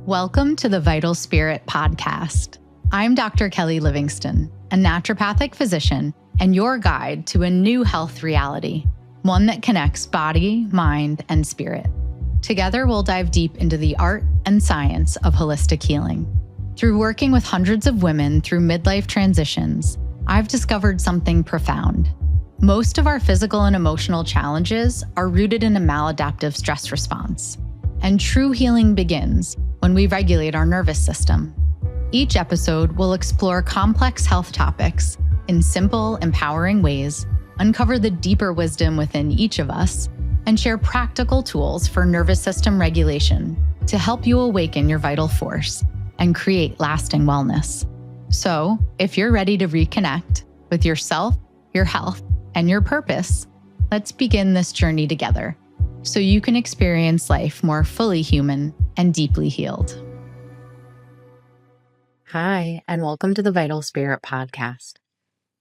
Welcome to the Vital Spirit podcast. I'm Dr. Kelly Livingston, a naturopathic physician and your guide to a new health reality, one that connects body, mind, and spirit. Together, we'll dive deep into the art and science of holistic healing. Through working with hundreds of women through midlife transitions, I've discovered something profound. Most of our physical and emotional challenges are rooted in a maladaptive stress response. And true healing begins when we regulate our nervous system. Each episode will explore complex health topics in simple, empowering ways, uncover the deeper wisdom within each of us, and share practical tools for nervous system regulation to help you awaken your vital force and create lasting wellness. So, if you're ready to reconnect with yourself, your health, and your purpose, let's begin this journey together so you can experience life more fully human and deeply healed. Hi, and welcome to the Vital Spirit podcast.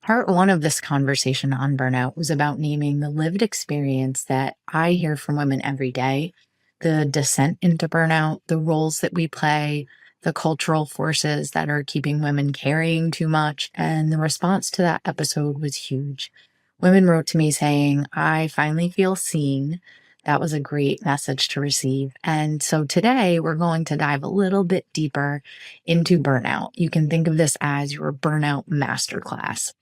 Part one of this conversation on burnout was about naming the lived experience that I hear from women every day, the descent into burnout, the roles that we play, the cultural forces that are keeping women carrying too much, and the response to that episode was huge. Women wrote to me saying, I finally feel seen. That was a great message to receive. And so today we're going to dive a little bit deeper into burnout. You can think of this as your burnout masterclass.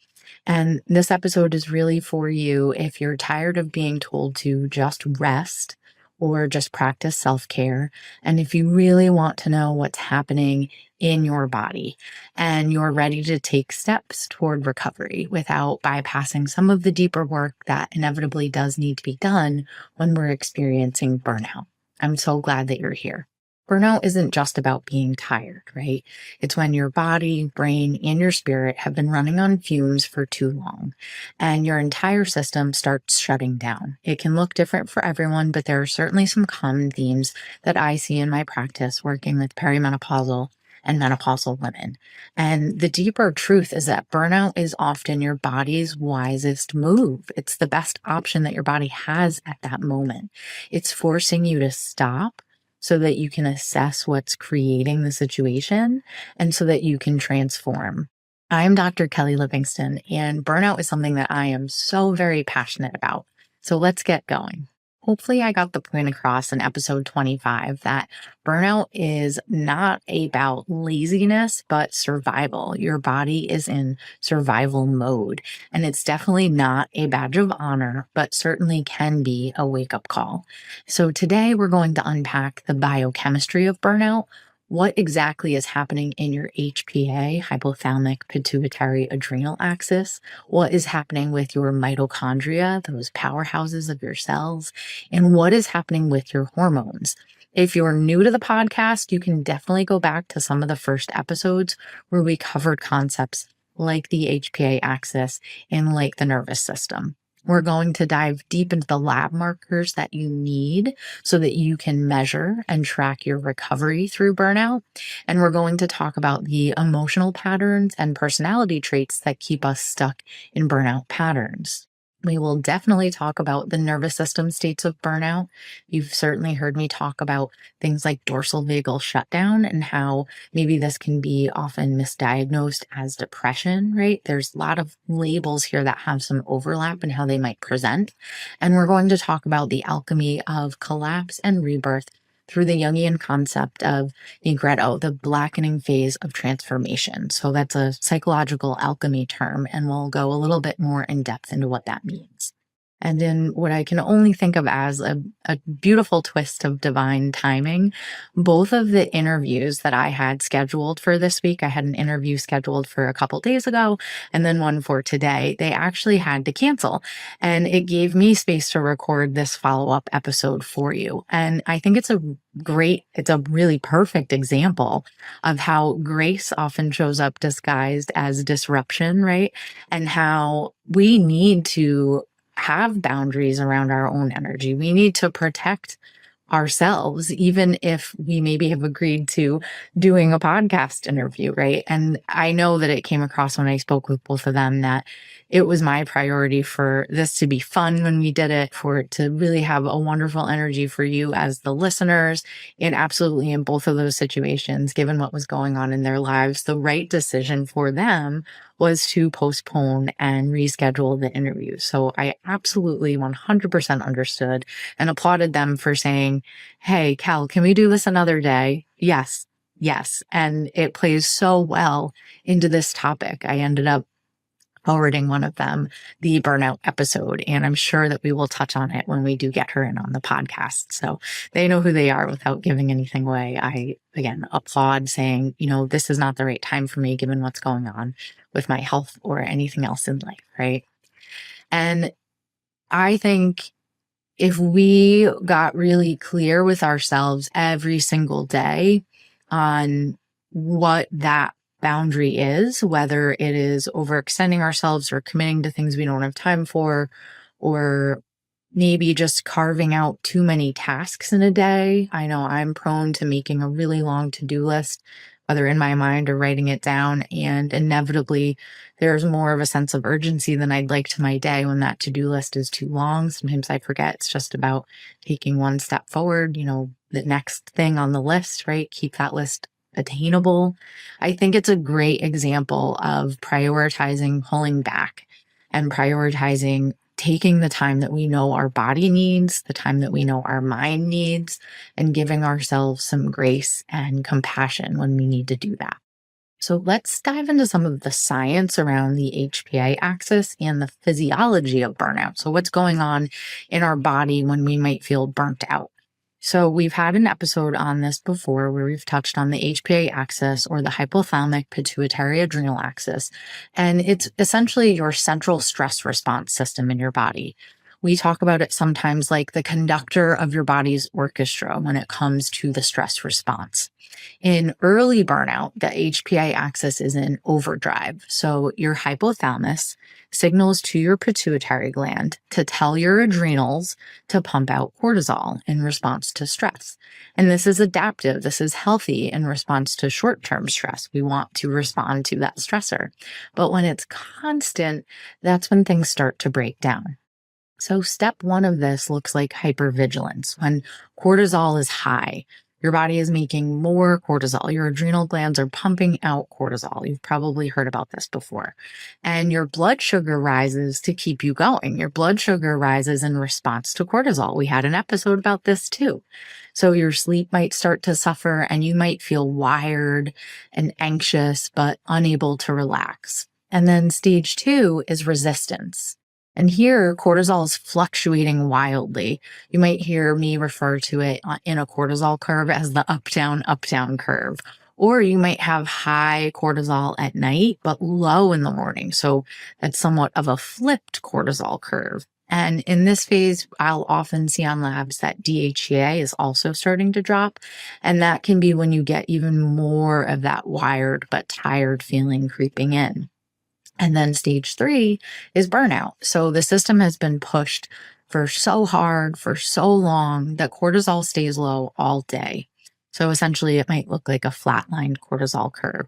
And this episode is really for you if you're tired of being told to just rest or just practice self-care. And if you really want to know what's happening in your body and you're ready to take steps toward recovery without bypassing some of the deeper work that inevitably does need to be done when we're experiencing burnout. I'm so glad that you're here. Burnout isn't just about being tired, right? It's when your body, brain, and your spirit have been running on fumes for too long and your entire system starts shutting down. It can look different for everyone, but there are certainly some common themes that I see in my practice working with perimenopausal and menopausal women. And the deeper truth is that burnout is often your body's wisest move. It's the best option that your body has at that moment. It's forcing you to stop so that you can assess what's creating the situation and so that you can transform. I'm Dr. Kelly Livingston, and burnout is something that I am so very passionate about. So let's get going. Hopefully I got the point across in episode 25 that burnout is not about laziness, but survival. Your body is in survival mode, and it's definitely not a badge of honor, but certainly can be a wake-up call. So today we're going to unpack the biochemistry of burnout, what exactly is happening in your HPA, hypothalamic pituitary adrenal axis, what is happening with your mitochondria, those powerhouses of your cells, and what is happening with your hormones. If you're new to the podcast, you can definitely go back to some of the first episodes where we covered concepts like the HPA axis and like the nervous system. We're going to dive deep into the lab markers that you need so that you can measure and track your recovery through burnout. And we're going to talk about the emotional patterns and personality traits that keep us stuck in burnout patterns. We will definitely talk about the nervous system states of burnout. You've certainly heard me talk about things like dorsal vagal shutdown and how maybe this can be often misdiagnosed as depression, right? There's a lot of labels here that have some overlap in how they might present. And we're going to talk about the alchemy of collapse and rebirth through the Jungian concept of nigredo, the blackening phase of transformation. So that's a psychological alchemy term, and we'll go a little bit more in depth into what that means. And in what I can only think of as a beautiful twist of divine timing, both of the interviews that I had scheduled for this week, I had an interview scheduled for a couple days ago and then one for today, they actually had to cancel. And it gave me space to record this follow-up episode for you. And I think it's a really perfect example of how grace often shows up disguised as disruption, right? And how we need to have boundaries around our own energy. We need to protect ourselves, even if we maybe have agreed to doing a podcast interview, right? And I know that it came across when I spoke with both of them that it was my priority for this to be fun when we did it, for it to really have a wonderful energy for you as the listeners. And absolutely, in both of those situations, given what was going on in their lives, the right decision for them was to postpone and reschedule the interview. So I absolutely 100% understood and applauded them for saying, hey, Cal, can we do this another day? Yes. Yes. And it plays so well into this topic. I ended up forwarding one of them the burnout episode, and I'm sure that we will touch on it when we do get her in on the podcast. So they know who they are without giving anything away. I, again, applaud saying, this is not the right time for me given what's going on with my health or anything else in life, right? And I think if we got really clear with ourselves every single day on what that boundary is, whether it is overextending ourselves or committing to things we don't have time for, or maybe just carving out too many tasks in a day. I know I'm prone to making a really long to-do list, whether in my mind or writing it down, and inevitably there's more of a sense of urgency than I'd like to my day when that to-do list is too long. Sometimes I forget it's just about taking one step forward, the next thing on the list, right? Keep that list attainable. I think it's a great example of prioritizing pulling back and prioritizing taking the time that we know our body needs, the time that we know our mind needs, and giving ourselves some grace and compassion when we need to do that. So let's dive into some of the science around the HPA axis and the physiology of burnout. So what's going on in our body when we might feel burnt out? So we've had an episode on this before where we've touched on the HPA axis, or the hypothalamic pituitary adrenal axis. And it's essentially your central stress response system in your body. We talk about it sometimes like the conductor of your body's orchestra when it comes to the stress response. In early burnout, the HPA axis is in overdrive. So your hypothalamus signals to your pituitary gland to tell your adrenals to pump out cortisol in response to stress. And this is adaptive. This is healthy in response to short-term stress. We want to respond to that stressor. But when it's constant, that's when things start to break down. So step one of this looks like hypervigilance. When cortisol is high, your body is making more cortisol. Your adrenal glands are pumping out cortisol. You've probably heard about this before. And your blood sugar rises to keep you going. Your blood sugar rises in response to cortisol. We had an episode about this too. So your sleep might start to suffer and you might feel wired and anxious, but unable to relax. And then stage 2 is resistance. And here, cortisol is fluctuating wildly. You might hear me refer to it in a cortisol curve as the up-down curve. Or you might have high cortisol at night, but low in the morning. So that's somewhat of a flipped cortisol curve. And in this phase, I'll often see on labs that DHEA is also starting to drop. And that can be when you get even more of that wired but tired feeling creeping in. And then stage 3 is burnout. So the system has been pushed for so hard, for so long, that cortisol stays low all day. So essentially, it might look like a flatlined cortisol curve.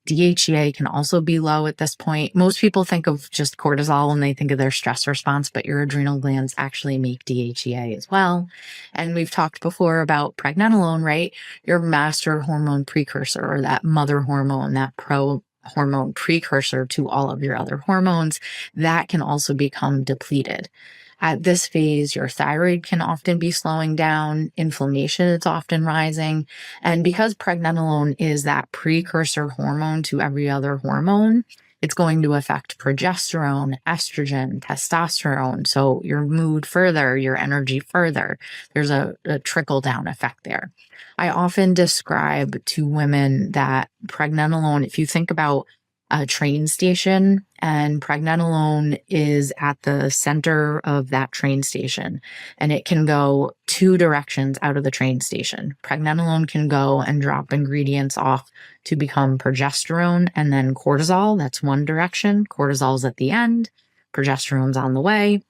DHEA can also be low at this point. Most people think of just cortisol when they think of their stress response, but your adrenal glands actually make DHEA as well. And we've talked before about pregnenolone, right? Your master hormone precursor, or that mother hormone, that hormone precursor to all of your other hormones, that can also become depleted. At this phase, your thyroid can often be slowing down, inflammation is often rising, and because pregnenolone is that precursor hormone to every other hormone, it's going to affect progesterone, estrogen, testosterone, so your mood further, your energy further. There's a trickle-down effect there. I often describe to women that pregnenolone, if you think about a train station, and pregnenolone is at the center of that train station, and it can go 2 directions out of the train station. Pregnenolone can go and drop ingredients off to become progesterone and then cortisol. That's one direction. Cortisol's at the end, progesterone's on the way.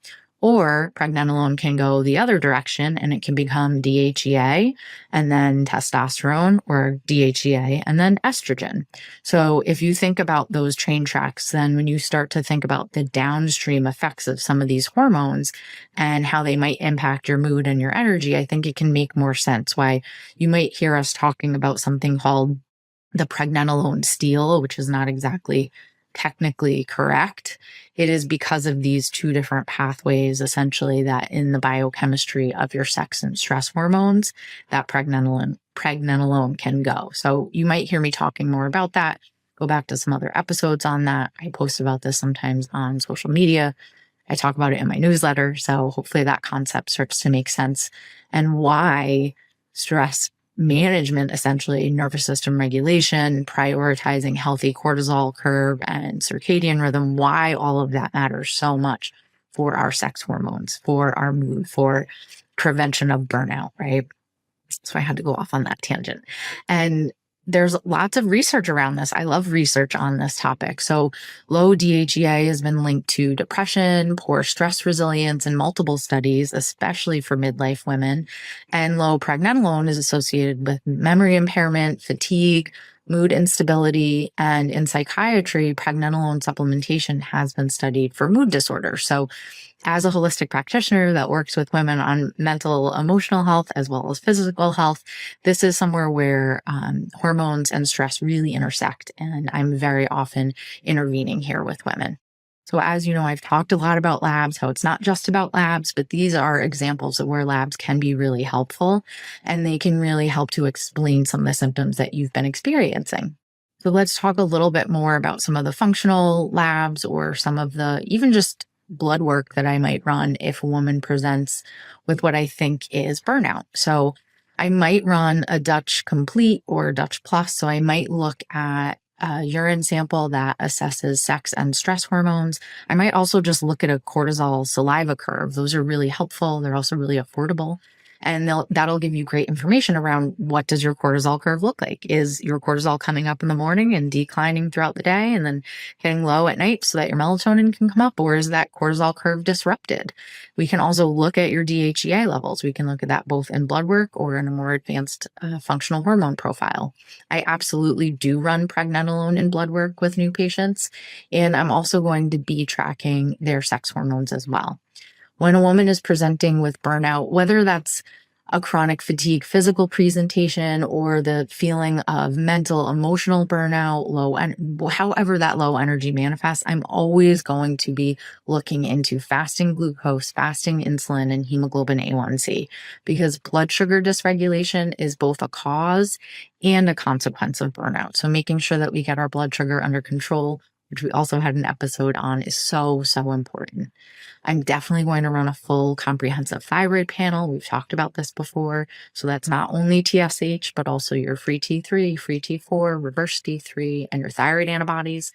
Or pregnenolone can go the other direction and it can become DHEA and then testosterone, or DHEA and then estrogen. So if you think about those train tracks, then when you start to think about the downstream effects of some of these hormones and how they might impact your mood and your energy, I think it can make more sense why you might hear us talking about something called the pregnenolone steal, which is not exactly technically correct. It is because of these two different pathways, essentially, that in the biochemistry of your sex and stress hormones, that pregnenolone can go. So you might hear me talking more about that. Go back to some other episodes on that. I post about this sometimes on social media. I talk about it in my newsletter. So hopefully that concept starts to make sense, and why stress management, essentially nervous system regulation, prioritizing healthy cortisol curve and circadian rhythm, why all of that matters so much for our sex hormones, for our mood, for prevention of burnout, right? So I had to go off on that tangent. And there's lots of research around this. I love research on this topic. So low DHEA has been linked to depression, poor stress resilience in multiple studies, especially for midlife women. And low pregnenolone is associated with memory impairment, fatigue, mood instability, and in psychiatry, pregnenolone supplementation has been studied for mood disorders. So as a holistic practitioner that works with women on mental, emotional health, as well as physical health, this is somewhere where hormones and stress really intersect. And I'm very often intervening here with women. So as you know, I've talked a lot about labs, how it's not just about labs, but these are examples of where labs can be really helpful, and they can really help to explain some of the symptoms that you've been experiencing. So let's talk a little bit more about some of the functional labs, or some of the even just blood work that I might run if a woman presents with what I think is burnout. So I might run a Dutch Complete or Dutch Plus. So I might look at a urine sample that assesses sex and stress hormones. I might also just look at a cortisol saliva curve. Those are really helpful. They're also really affordable. And that'll give you great information around what does your cortisol curve look like. Is your cortisol coming up in the morning and declining throughout the day and then hitting low at night so that your melatonin can come up? Or is that cortisol curve disrupted? We can also look at your DHEA levels. We can look at that both in blood work or in a more advanced functional hormone profile. I absolutely do run pregnenolone in blood work with new patients. And I'm also going to be tracking their sex hormones as well. When a woman is presenting with burnout, whether that's a chronic fatigue physical presentation or the feeling of mental, emotional burnout, however that low energy manifests, I'm always going to be looking into fasting glucose, fasting insulin, and hemoglobin A1C, because blood sugar dysregulation is both a cause and a consequence of burnout. So making sure that we get our blood sugar under control, which we also had an episode on, is so, so important. I'm definitely going to run a full comprehensive thyroid panel. We've talked about this before. So that's not only TSH, but also your free T3, free T4, reverse T3, and your thyroid antibodies.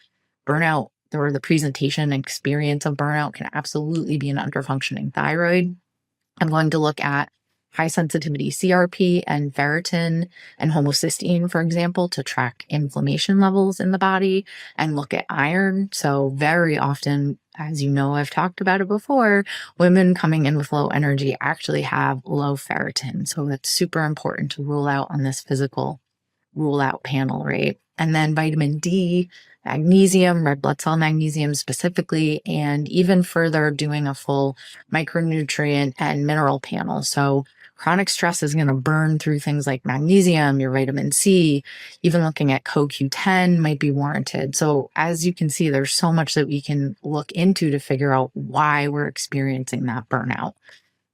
Burnout, or the presentation and experience of burnout, can absolutely be an underfunctioning thyroid. I'm going to look at high sensitivity CRP and ferritin and homocysteine, for example, to track inflammation levels in the body, and look at iron. So very often, as you know, I've talked about it before, women coming in with low energy actually have low ferritin. So that's super important to rule out on this physical rule out panel, right? And then vitamin D, magnesium, red blood cell magnesium specifically, and even further doing a full micronutrient and mineral panel. So chronic stress is going to burn through things like magnesium, your vitamin C, even looking at CoQ10 might be warranted. So as you can see, there's so much that we can look into to figure out why we're experiencing that burnout.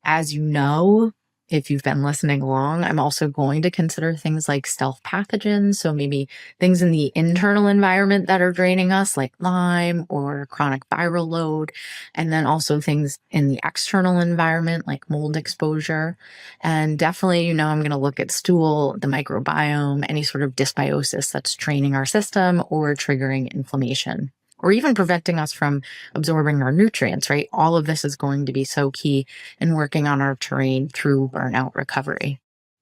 As you know, if you've been listening along, I'm also going to consider things like stealth pathogens. So maybe things in the internal environment that are draining us, like Lyme or chronic viral load. And then also things in the external environment, like mold exposure. And definitely, I'm going to look at stool, the microbiome, any sort of dysbiosis that's draining our system or triggering inflammation, or even preventing us from absorbing our nutrients, right? All of this is going to be so key in working on our terrain through burnout recovery.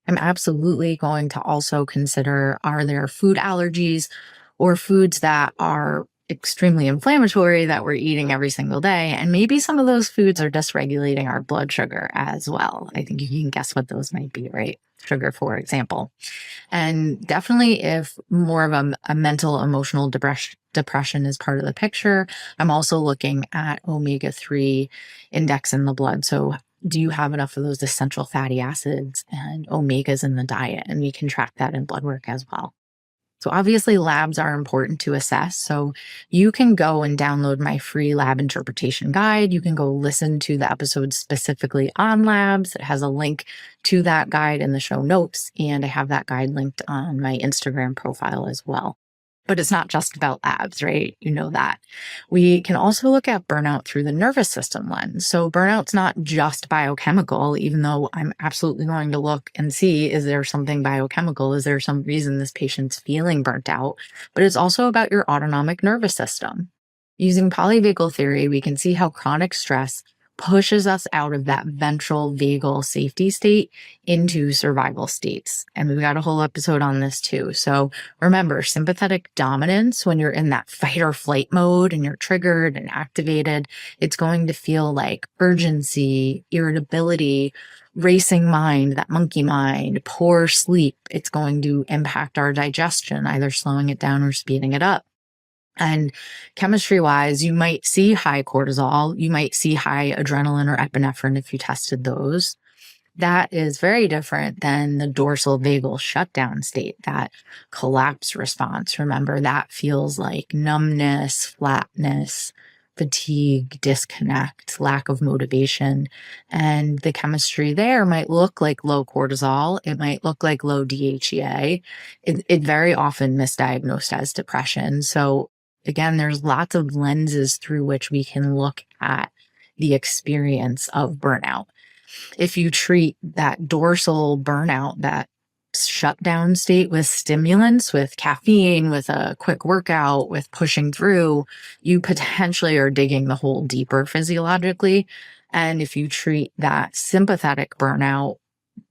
I'm absolutely going to also consider, are there food allergies or foods that are extremely inflammatory that we're eating every single day. And maybe some of those foods are dysregulating our blood sugar as well. I think you can guess what those might be, right? Sugar, for example. And definitely if more of a mental, emotional depression is part of the picture, I'm also looking at omega-3 index in the blood. So do you have enough of those essential fatty acids and omegas in the diet? And we can track that in blood work as well. So obviously labs are important to assess. So you can go and download my free lab interpretation guide. You can go listen to the episode specifically on labs. It has a link to that guide in the show notes. And I have that guide linked on my Instagram profile as well. But it's not just about labs, right? You know that. We can also look at burnout through the nervous system lens. So burnout's not just biochemical, even though I'm absolutely going to look and see, is there something biochemical? Is there some reason this patient's feeling burnt out? But it's also about your autonomic nervous system. Using polyvagal theory, we can see how chronic stress pushes us out of that ventral vagal safety state into survival states. And we've got a whole episode on this too. So remember, sympathetic dominance, when you're in that fight or flight mode and you're triggered and activated, it's going to feel like urgency, irritability, racing mind, that monkey mind, poor sleep. It's going to impact our digestion, either slowing it down or speeding it up. And chemistry wise, you might see high cortisol, you might see high adrenaline or epinephrine if you tested those. That is very different than the dorsal vagal shutdown state, that collapse response. Remember, that feels like numbness, flatness, fatigue, disconnect, lack of motivation. And the chemistry there might look like low cortisol. It might look like low DHEA. It very often misdiagnosed as depression. So again, there's lots of lenses through which we can look at the experience of burnout. If you treat that dorsal burnout, that shutdown state with stimulants, with caffeine, with a quick workout, with pushing through, you potentially are digging the hole deeper physiologically. And if you treat that sympathetic burnout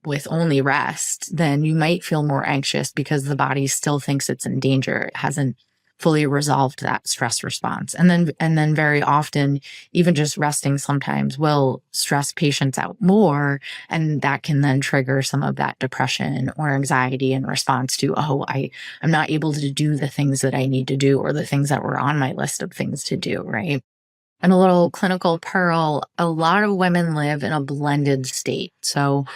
with only rest, then you might feel more anxious because the body still thinks it's in danger. It hasn't fully resolved that stress response. And then very often, even just resting sometimes will stress patients out more. And that can then trigger some of that depression or anxiety in response to, I'm not able to do the things that I need to do or the things that were on my list of things to do, right? And a little clinical pearl, a lot of women live in a blended state. So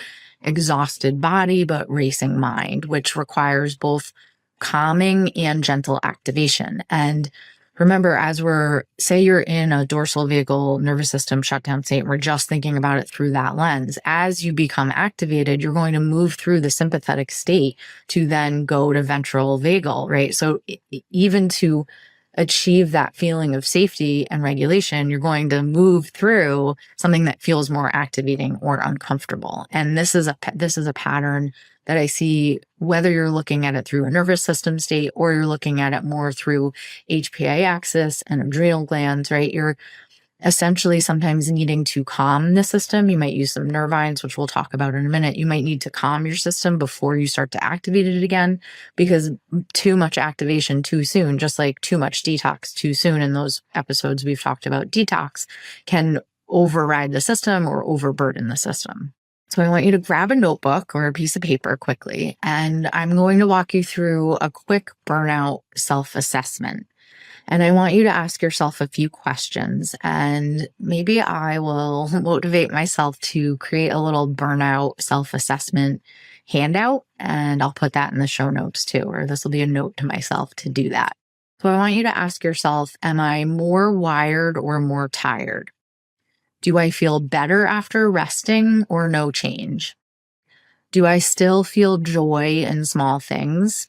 exhausted body, but racing mind, which requires both calming and gentle activation. And remember, say you're in a dorsal vagal nervous system shutdown state, we're just thinking about it through that lens. As you become activated, you're going to move through the sympathetic state to then go to ventral vagal, right? So even to achieve that feeling of safety and regulation, you're going to move through something that feels more activating or uncomfortable. And this is a pattern that I see, whether you're looking at it through a nervous system state or you're looking at it more through HPA axis and adrenal glands, right? You're essentially sometimes needing to calm the system. You might use some nervines, which we'll talk about in a minute. You might need to calm your system before you start to activate it again, because too much activation too soon, just like too much detox too soon in those episodes we've talked about detox, can override the system or overburden the system. So I want you to grab a notebook or a piece of paper quickly, and I'm going to walk you through a quick burnout self-assessment. And I want you to ask yourself a few questions, and maybe I will motivate myself to create a little burnout self-assessment handout, and I'll put that in the show notes too, or this will be a note to myself to do that. So I want you to ask yourself, am I more wired or more tired? Do I feel better after resting or no change? Do I still feel joy in small things?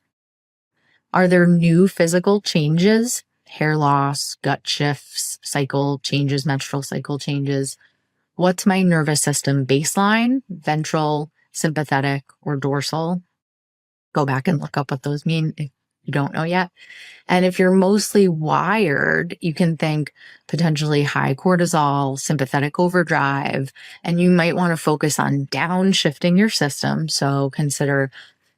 Are there new physical changes? Hair loss, gut shifts, cycle changes, menstrual cycle changes. What's my nervous system baseline? Ventral, sympathetic, or dorsal? Go back and look up what those mean if you don't know yet. And if you're mostly wired, you can think potentially high cortisol, sympathetic overdrive, and you might want to focus on downshifting your system. So consider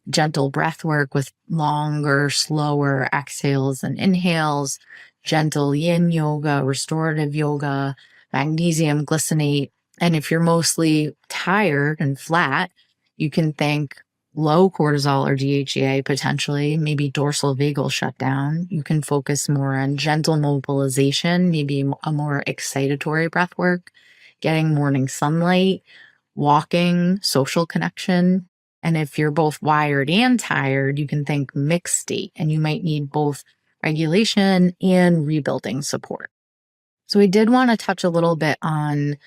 gentle breath work with longer, slower exhales and inhales, gentle yin yoga, restorative yoga, magnesium glycinate. And if you're mostly tired and flat, you can think low cortisol or DHEA potentially, maybe dorsal vagal shutdown. You can focus more on gentle mobilization, maybe a more excitatory breath work, getting morning sunlight, walking, social connection. And if you're both wired and tired, you can think mixed state, and you might need both regulation and rebuilding support. So we did want to touch a little bit on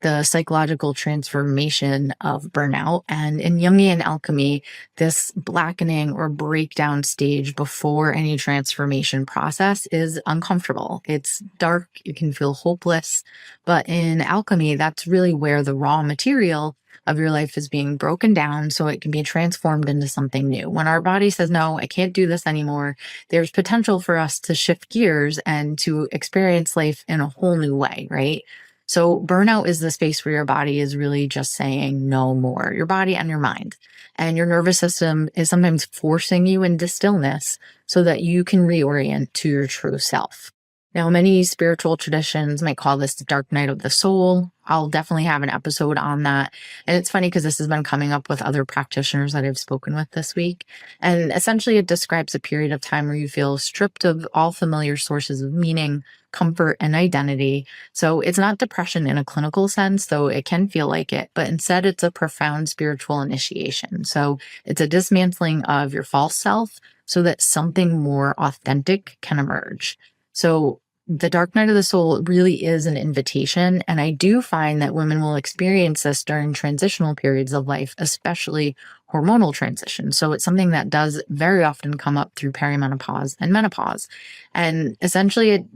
the psychological transformation of burnout. And in Jungian alchemy, this blackening or breakdown stage before any transformation process is uncomfortable. It's dark, you can feel hopeless. But in alchemy, that's really where the raw material of your life is being broken down so it can be transformed into something new. When our body says, no, I can't do this anymore, there's potential for us to shift gears and to experience life in a whole new way, right? So burnout is the space where your body is really just saying no more, your body and your mind. And your nervous system is sometimes forcing you into stillness so that you can reorient to your true self. Now, many spiritual traditions might call this the dark night of the soul. I'll definitely have an episode on that. And it's funny because this has been coming up with other practitioners that I've spoken with this week. And essentially, it describes a period of time where you feel stripped of all familiar sources of meaning, comfort, and identity. So it's not depression in a clinical sense, though it can feel like it, but instead it's a profound spiritual initiation. So it's a dismantling of your false self so that something more authentic can emerge. So the dark night of the soul really is an invitation. And I do find that women will experience this during transitional periods of life, especially hormonal transition. So it's something that does very often come up through perimenopause and menopause. And essentially, it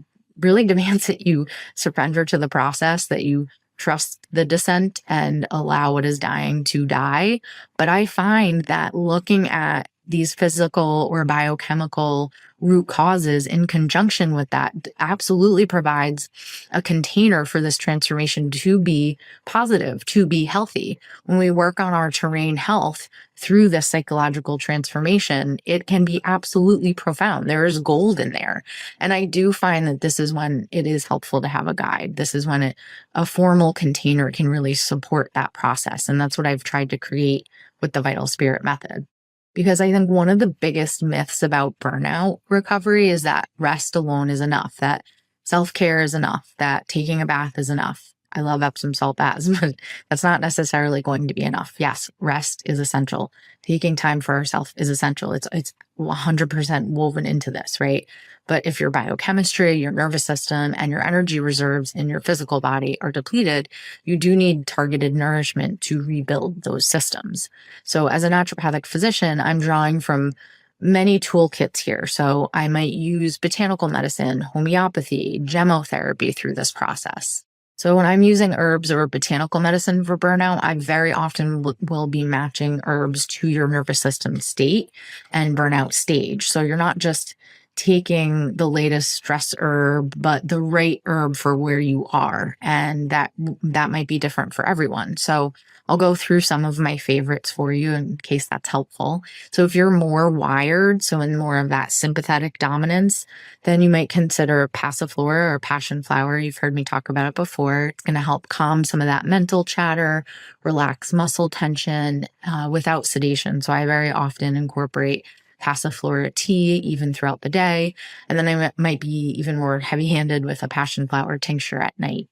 really demands that you surrender to the process, that you trust the descent and allow what is dying to die. But I find that looking at these physical or biochemical root causes in conjunction with that absolutely provides a container for this transformation to be positive, to be healthy. When we work on our terrain health through this psychological transformation, it can be absolutely profound. There is gold in there. And I do find that this is when it is helpful to have a guide. This is when a formal container can really support that process. And that's what I've tried to create with the Vital Spirit method. Because I think one of the biggest myths about burnout recovery is that rest alone is enough, that self-care is enough, that taking a bath is enough. I love Epsom salt baths, but that's not necessarily going to be enough. Yes, rest is essential. Taking time for ourselves is essential. It's 100% woven into this, right? But if your biochemistry, your nervous system, and your energy reserves in your physical body are depleted, you do need targeted nourishment to rebuild those systems. So as a naturopathic physician, I'm drawing from many toolkits here. So I might use botanical medicine, homeopathy, gemotherapy through this process. So when I'm using herbs or botanical medicine for burnout, I very often will be matching herbs to your nervous system state and burnout stage. So you're not just taking the latest stress herb, but the right herb for where you are. And that might be different for everyone. So I'll go through some of my favorites for you in case that's helpful. So if you're more wired, so in more of that sympathetic dominance, then you might consider passiflora or passion flower. You've heard me talk about it before. It's going to help calm some of that mental chatter, relax muscle tension without sedation. So I very often incorporate passiflora tea even throughout the day. And then I might be even more heavy-handed with a passion flower tincture at night.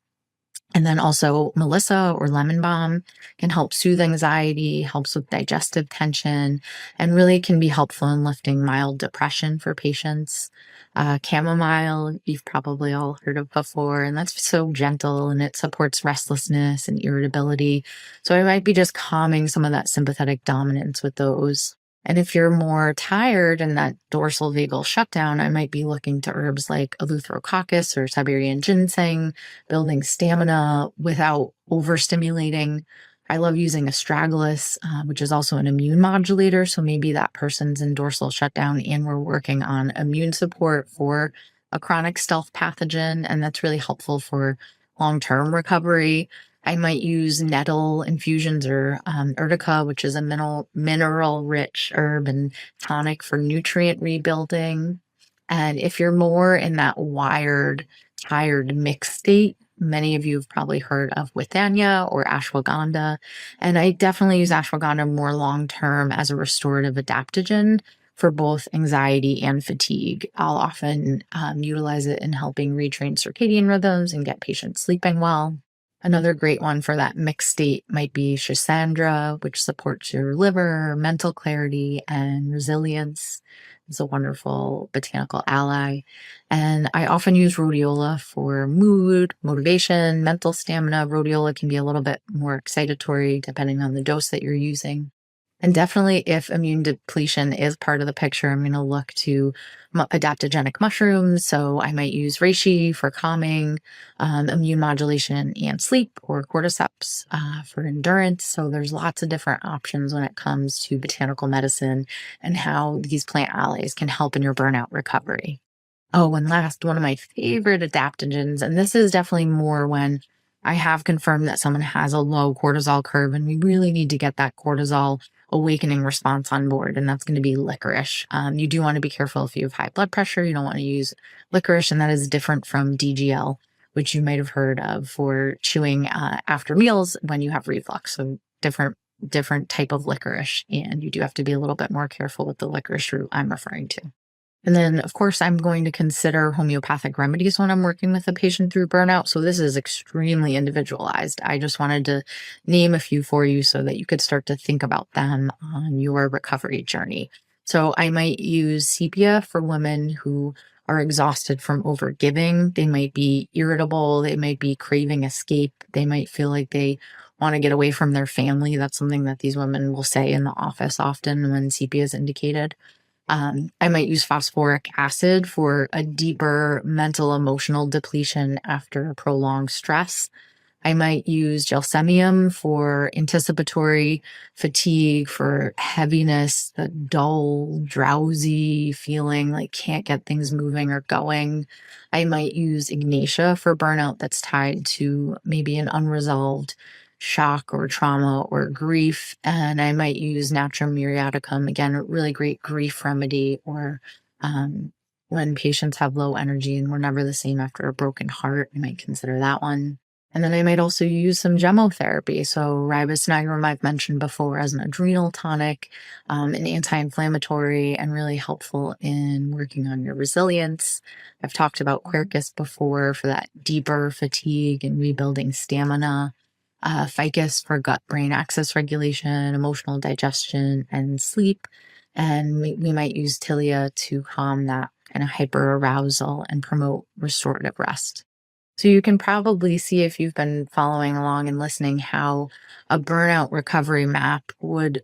And then also Melissa or lemon balm can help soothe anxiety, helps with digestive tension, and really can be helpful in lifting mild depression for patients. Chamomile, you've probably all heard of before, and that's so gentle and it supports restlessness and irritability. So I might be just calming some of that sympathetic dominance with those. And if you're more tired and that dorsal vagal shutdown, I might be looking to herbs like eleutherococcus or Siberian ginseng, building stamina without overstimulating. I love using astragalus, which is also an immune modulator. So maybe that person's in dorsal shutdown and we're working on immune support for a chronic stealth pathogen. And that's really helpful for long-term recovery. I might use nettle infusions or urtica, which is a mineral-rich herb and tonic for nutrient rebuilding. And if you're more in that wired, tired, mixed state, many of you have probably heard of Withanya or ashwagandha. And I definitely use ashwagandha more long term as a restorative adaptogen for both anxiety and fatigue. I'll often utilize it in helping retrain circadian rhythms and get patients sleeping well. Another great one for that mixed state might be Shisandra, which supports your liver, mental clarity, and resilience. It's a wonderful botanical ally. And I often use rhodiola for mood, motivation, mental stamina. Rhodiola can be a little bit more excitatory depending on the dose that you're using. And definitely, if immune depletion is part of the picture, I'm going to look to adaptogenic mushrooms. So I might use reishi for calming, immune modulation and sleep, or cordyceps for endurance. So there's lots of different options when it comes to botanical medicine and how these plant allies can help in your burnout recovery. Oh, and last, one of my favorite adaptogens, and this is definitely more when I have confirmed that someone has a low cortisol curve and we really need to get that cortisol awakening response on board, and that's going to be licorice. You do want to be careful if you have high blood pressure. You don't want to use licorice, and that is different from DGL, which you might have heard of for chewing after meals when you have reflux. So different type of licorice, and you do have to be a little bit more careful with the licorice root I'm referring to. And then, of course, I'm going to consider homeopathic remedies when I'm working with a patient through burnout. So this is extremely individualized. I just wanted to name a few for you so that you could start to think about them on your recovery journey. So I might use sepia for women who are exhausted from overgiving. They might be irritable. They might be craving escape. They might feel like they want to get away from their family. That's something that these women will say in the office often when sepia is indicated. I might use phosphoric acid for a deeper mental emotional depletion after prolonged stress. I might use gelsemium for anticipatory fatigue, for heaviness, the dull, drowsy feeling like can't get things moving or going. I might use ignatia for burnout that's tied to maybe an unresolved shock or trauma or grief. And I might use Natrum muriaticum, again, a really great grief remedy, or when patients have low energy and we're never the same after a broken heart, I might consider that one. And then I might also use some gemotherapy. So ribos nigrum I've mentioned before as an adrenal tonic, an anti-inflammatory, and really helpful in working on your resilience. I've talked about quercus before for that deeper fatigue and rebuilding stamina. Ficus for gut-brain axis regulation, emotional digestion, and sleep. And we might use tilia to calm that kind of hyperarousal and promote restorative rest. So you can probably see, if you've been following along and listening, how a burnout recovery map would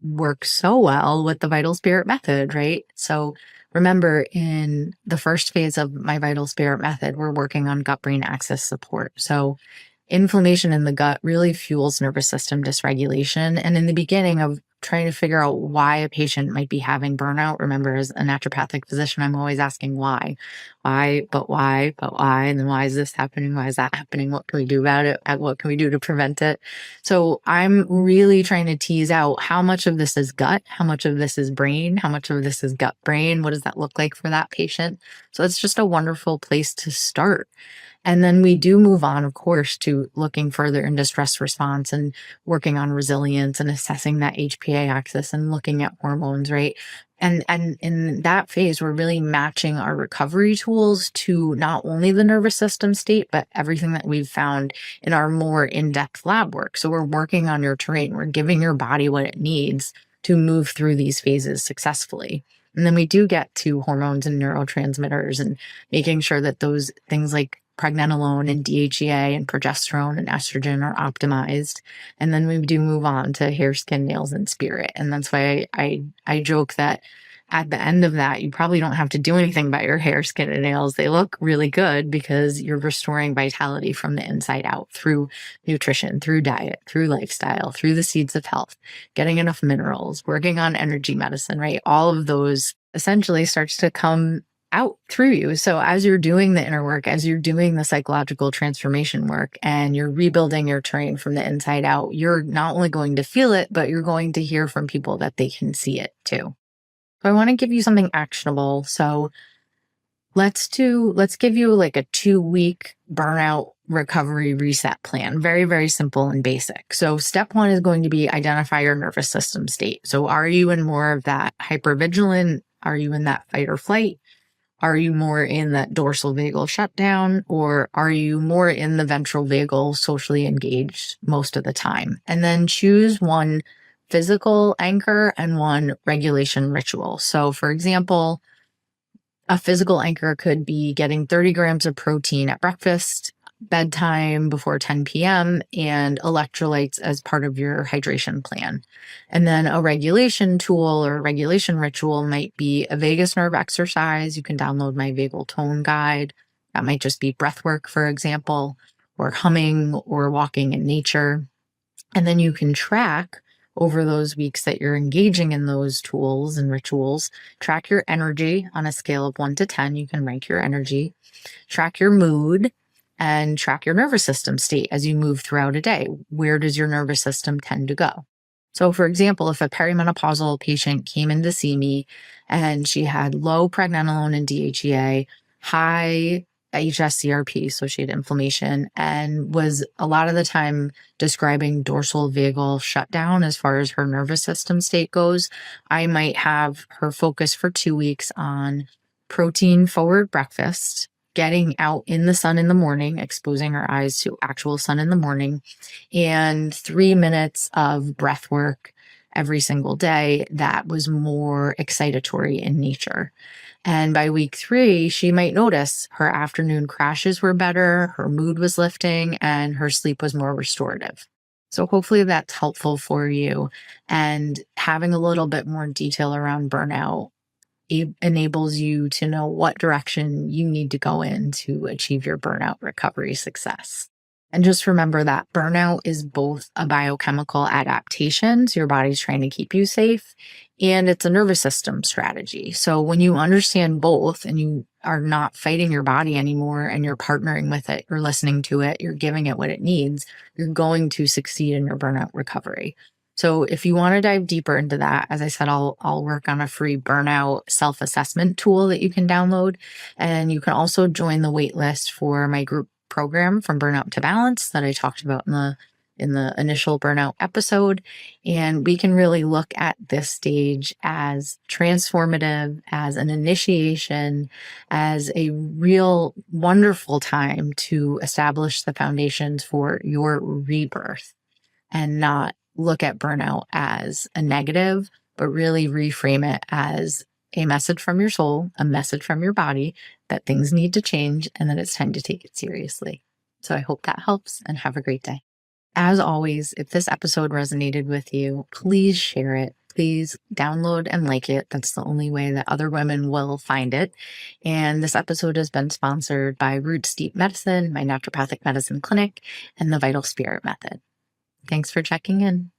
work so well with the Vital Spirit method, right? So remember, in the first phase of my Vital Spirit method, we're working on gut-brain axis support. So inflammation in the gut really fuels nervous system dysregulation. And in the beginning of trying to figure out why a patient might be having burnout, remember, as a naturopathic physician, I'm always asking why, but why, and then why is this happening? Why is that happening? What can we do about it? What can we do to prevent it? So I'm really trying to tease out how much of this is gut, how much of this is brain, how much of this is gut brain. What does that look like for that patient? So it's just a wonderful place to start. And then we do move on, of course, to looking further into stress response and working on resilience and assessing that HPA axis and looking at hormones, right? And in that phase, we're really matching our recovery tools to not only the nervous system state, but everything that we've found in our more in-depth lab work. So we're working on your terrain. We're giving your body what it needs to move through these phases successfully. And then we do get to hormones and neurotransmitters and making sure that those things like pregnenolone and DHEA and progesterone and estrogen are optimized. And then we do move on to hair, skin, nails, and spirit. And that's why I joke that at the end of that, you probably don't have to do anything about your hair, skin, and nails. They look really good because you're restoring vitality from the inside out through nutrition, through diet, through lifestyle, through the seeds of health, getting enough minerals, working on energy medicine, right? All of those essentially starts to come out through you. So as you're doing the inner work, as you're doing the psychological transformation work, and you're rebuilding your terrain from the inside out, you're not only going to feel it, but you're going to hear from people that they can see it too. So I want to give you something actionable. So let's give you like a 2-week burnout recovery reset plan. Very, very simple and basic. So step 1 is going to be identify your nervous system state. So are you in more of that hypervigilant? Are you in that fight or flight? Are you more in that dorsal vagal shutdown, or are you more in the ventral vagal socially engaged most of the time? And then choose one physical anchor and one regulation ritual. So for example, a physical anchor could be getting 30 grams of protein at breakfast, bedtime before 10 p.m., and electrolytes as part of your hydration plan. And then a regulation tool or regulation ritual might be a vagus nerve exercise. You can download my vagal tone guide. That might just be breath work, for example, or humming or walking in nature. And then you can track over those weeks that you're engaging in those tools and rituals, track your energy on a scale of 1 to 10. You can rank your energy, track your mood, and track your nervous system state as you move throughout a day. Where does your nervous system tend to go? So for example, if a perimenopausal patient came in to see me and she had low pregnenolone and DHEA, high HSCRP, so she had inflammation, and was a lot of the time describing dorsal vagal shutdown as far as her nervous system state goes, I might have her focus for 2 weeks on protein forward breakfast, getting out in the sun in the morning, exposing her eyes to actual sun in the morning, and 3 minutes of breath work every single day that was more excitatory in nature. And by week 3, she might notice her afternoon crashes were better, her mood was lifting, and her sleep was more restorative. So hopefully that's helpful for you. And having a little bit more detail around burnout enables you to know what direction you need to go in to achieve your burnout recovery success. And just remember that burnout is both a biochemical adaptation, so your body's trying to keep you safe, and it's a nervous system strategy. So when you understand both and you are not fighting your body anymore and you're partnering with it, you're listening to it, you're giving it what it needs, you're going to succeed in your burnout recovery. So if you want to dive deeper into that, as I said, I'll work on a free burnout self-assessment tool that you can download. And you can also join the wait list for my group program From Burnout to Balance that I talked about in the initial burnout episode. And we can really look at this stage as transformative, as an initiation, as a real wonderful time to establish the foundations for your rebirth, and not look at burnout as a negative, but really reframe it as a message from your soul, a message from your body that things need to change and that it's time to take it seriously. So I hope that helps, and have a great day. As always, if this episode resonated with you, please share it. Please download and like it. That's the only way that other women will find it. And this episode has been sponsored by Roots Deep Medicine, my naturopathic medicine clinic, and the Vital Spirit Method. Thanks for checking in.